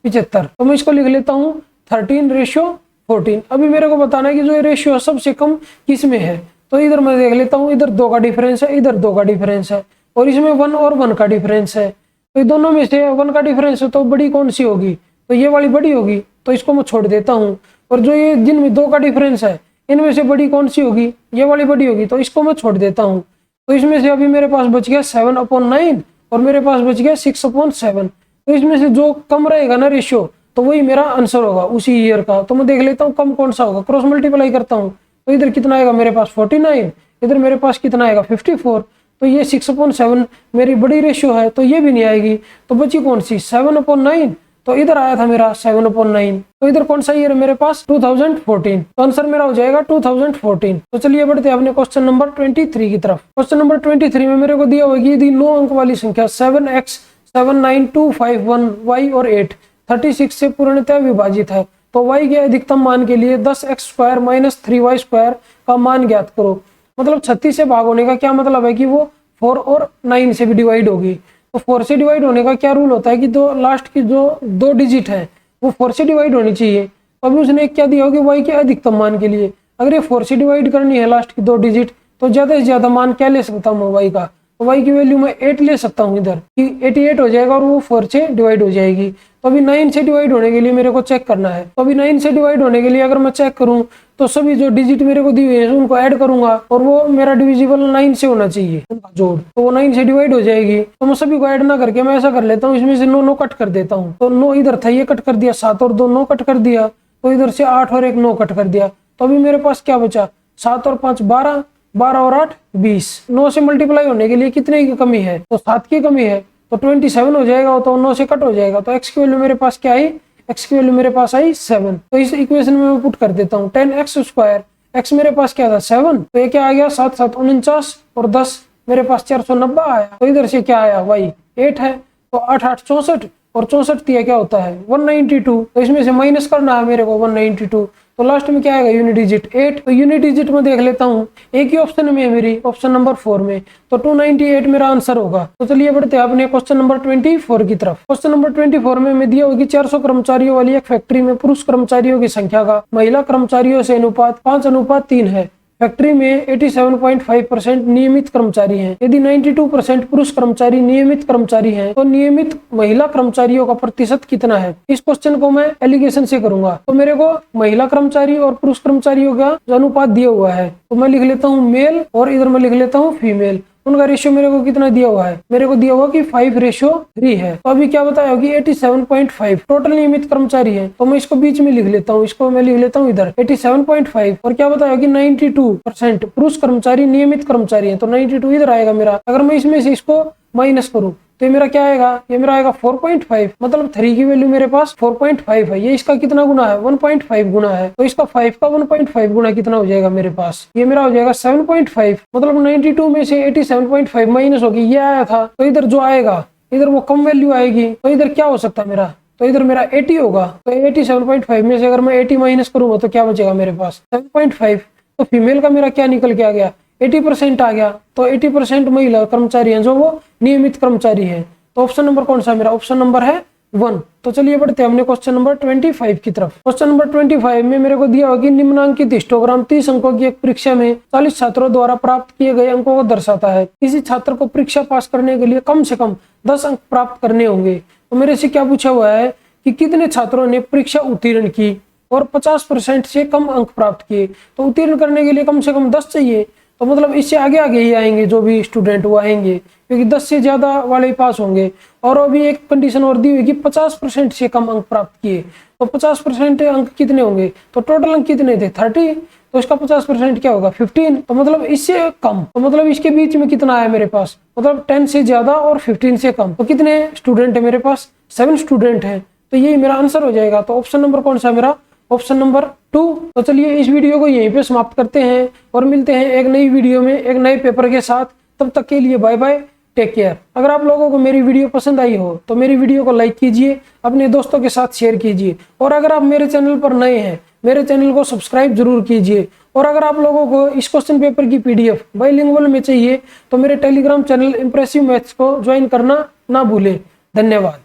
75। तो मैं इसको लिख लेता हूँ 13:14। अभी मेरे को बताना है कि जो ये रेशियो है सबसे कम किस में है। तो इधर मैं देख लेता हूँ, इधर 2 का डिफरेंस है, इधर 2 का डिफरेंस है, और इसमें 1 और 1 का डिफरेंस है। तो दोनों में से 1 का डिफरेंस है तो बड़ी कौन सी होगी, तो ये वाली बड़ी होगी, तो इसको मैं छोड़ देता हूँ। और जो ये जिनमें 2 का डिफरेंस है इनमें से बड़ी कौन सी होगी, ये वाली बड़ी होगी, तो इसको मैं छोड़ देता हूँ। तो इसमें से अभी मेरे पास बच गया 7/9 और मेरे पास बच गया 6/7। तो इसमें से जो कम रहेगा ना रेशियो तो वही मेरा आंसर होगा उसी ईयर का। तो मैं देख लेता हूँ कम कौन सा होगा, क्रॉस मल्टीप्लाई करता हूँ। तो इधर कितना आएगा मेरे पास 49, इधर मेरे पास कितना आएगा 54। तो ये 6/7 मेरी बड़ी रेशियो है, तो ये भी नहीं आएगी। तो बची कौन सी 7/9। तो इधर आया था मेरा 7/9। तो इधर कौन सा ईयर है मेरे पास 2014। तो आंसर मेरा हो जाएगा 2014। तो चलिए बढ़ते हैं अपने क्वेश्चन नंबर 23 की तरफ। क्वेश्चन नंबर 23 में मेरे को दिया हुआ है यदि 9 अंक वाली संख्या 7x 7 9 2 5 1 y और 8 36 से पूर्णतः विभाजित है तो y के अधिकतम मान के लिए 10x² - 3y² का मान ज्ञात करो। मतलब 36 से भाग होने का क्या मतलब है कि वो 4 और 9 से भी डिवाइड होगी। तो 4 से डिवाइड होने का क्या रूल होता है कि दो लास्ट की जो 2 डिजिट है वो 4 से डिवाइड होनी चाहिए। तो अभी उसने क्या दिया होगा y के अधिकतम मान के लिए, अगर ये 4 से डिवाइड करनी है लास्ट की 2 डिजिट तो ज्यादा से ज्यादा मान क्या ले सकता हूँ y का, तो y की वैल्यू मैं 8 ले सकता हूँ इधर कि 88 हो जाएगा और वो 4 से डिवाइड हो जाएगी। तो अभी 9 से डिवाइड होने के लिए मेरे को चेक करना है। तो अभी 9 से डिवाइड होने के लिए अगर मैं चेक करूँ तो सभी जो डिजिट मेरे को दी हुई है उनको ऐड करूंगा और वो मेरा डिविजिबल 9 से होना चाहिए उनका जोड़, तो वो 9 से डिवाइड हो जाएगी। तो मैं सभी को ऐड ना करके मैं ऐसा कर लेता हूँ, इसमें से 9 कट कर देता हूँ। तो 9 इधर था ये कट कर दिया, 7 और 2 9 कट कर दिया, तो इधर से 8 और 1 9 कट कर दिया। तो अभी मेरे पास क्या बचा 7 और 5 12, 12 और 8 20। 9 से मल्टीप्लाई होने के लिए कितने की कमी है, तो 7 की कमी है, तो 27 हो जाएगा। तो 9 से कट हो जाएगा। तो x की वैल्यू मेरे पास क्या आई, x की वैल्यू मेरे पास आई 7। तो इस इक्वेशन में मैं पुट कर देता हूँ 10x², x मेरे पास क्या था 7, तो ये क्या आ गया 7 7 49 और 10 मेरे पास 490 आया। तो इधर से क्या आया y 8 है, तो 8 8 64 और 64 दिया क्या होता है 192। तो इसमें से माइनस करना है मेरे को 192, तो लास्ट में क्या आएगा यूनिट डिजिट 8। तो यूनिट डिजिट में देख लेता हूँ, एक ही ऑप्शन में है मेरी, ऑप्शन नंबर 4 में, तो 298 मेरा आंसर होगा। तो चलिए बढ़ते हैं अपने क्वेश्चन नंबर 24 की तरफ। क्वेश्चन नंबर 24 में मैं दिया होगी 400 कर्मचारियों वाली एक फैक्ट्री में पुरुष कर्मचारियों की संख्या का महिला कर्मचारियों से अनुपात 5:3 है। फैक्ट्री में 87.5% नियमित कर्मचारी हैं। यदि 92% पुरुष कर्मचारी नियमित कर्मचारी हैं, तो नियमित महिला कर्मचारियों का प्रतिशत कितना है। इस क्वेश्चन को मैं एलिगेशन से करूंगा। तो मेरे को महिला कर्मचारी और पुरुष कर्मचारियों का जो अनुपात दिया हुआ है, तो मैं लिख लेता हूँ मेल और इधर मैं लिख लेता हूँ फीमेल। उनका रेशियो मेरे को कितना दिया हुआ है, मेरे को दिया हुआ कि 5:3 है। तो अभी क्या बताया होगी 87.5 टोटल नियमित कर्मचारी है, तो मैं इसको बीच में लिख लेता हूँ, इसको मैं लिख लेता हूँ इधर 87.5 और क्या बताया होगी 92% पुरुष कर्मचारी नियमित कर्मचारी है, तो 92 इधर आएगा मेरा। अगर मैं इसमें से इसको माइनस करूँ तो ये मेरा क्या आएगा, ये मेरा आएगा 4.5, मतलब 3 की वैल्यू मेरे पास 4.5 है। ये इसका कितना गुना है 1.5 गुना है, तो इसका 5 का 1.5 गुना कितना हो जाएगा मेरे पास, ये मेरा हो जाएगा 7.5। मतलब 92 में से 87.5 माइनस होगी, ये आया था, तो इधर जो आएगा इधर वो कम वैल्यू आएगी। तो इधर क्या हो सकता है मेरा, तो इधर मेरा 80 होगा। तो 87.5 में से अगर मैं 80 माइनस करूंगा तो क्या बचेगा मेरे पास 7.5। तो फीमेल का मेरा क्या निकल के आ गया 80% आ गया, तो 80% महिला कर्मचारी हैं जो वो नियमित कर्मचारी है। तो ऑप्शन नंबर कौन सा मेरा? ऑप्शन नंबर है 1। तो चलिए बढ़ते हैं हमने क्वेश्चन नंबर 25 की तरफ। क्वेश्चन नंबर 25 में मेरे को दिया हुआ कि निम्नांकित हिस्टोग्राम 30 अंकों की एक परीक्षा में 40 छात्रों द्वारा प्राप्त किए गए अंकों को दर्शाता है। किसी छात्र को परीक्षा पास करने के लिए कम से कम 10 अंक प्राप्त करने होंगे। तो मेरे से क्या पूछा हुआ है कि कितने छात्रों ने परीक्षा उत्तीर्ण की और 50% से कम अंक प्राप्त किए। तो उत्तीर्ण करने के लिए कम से कम 10 चाहिए, तो मतलब इससे आगे आगे ही आएंगे जो भी स्टूडेंट वो आएंगे, क्योंकि 10 से ज्यादा वाले ही पास होंगे। और अभी एक कंडीशन और दी हुई कि 50% से कम अंक प्राप्त किए, तो 50% अंक कितने होंगे? तो टोटल अंक कितने थे? 30, तो इसका 50% क्या होगा? 15। तो मतलब इससे कम, तो मतलब इसके बीच में कितना आया मेरे पास? मतलब 10 से ज्यादा और 15 से कम। तो कितने स्टूडेंट है मेरे पास? 7 स्टूडेंट है। तो यही मेरा आंसर हो जाएगा। तो ऑप्शन नंबर कौन सा मेरा? Option number 2। तो चलिए इस वीडियो को यहीं पे समाप्त करते हैं और मिलते हैं एक नई वीडियो में एक नए पेपर के साथ। तब तक के लिए बाय बाय, टेक केयर। अगर आप लोगों को मेरी वीडियो पसंद आई हो तो मेरी वीडियो को लाइक कीजिए, अपने दोस्तों के साथ शेयर कीजिए, और अगर आप मेरे चैनल पर नए हैं मेरे चैनल को सब्सक्राइब जरूर कीजिए। और अगर आप लोगों को इस क्वेश्चन पेपर की PDF बाइलिंगुअल में चाहिए तो मेरे टेलीग्राम चैनल इंप्रेसिव मैथ्स को ज्वाइन करना ना भूलें। धन्यवाद।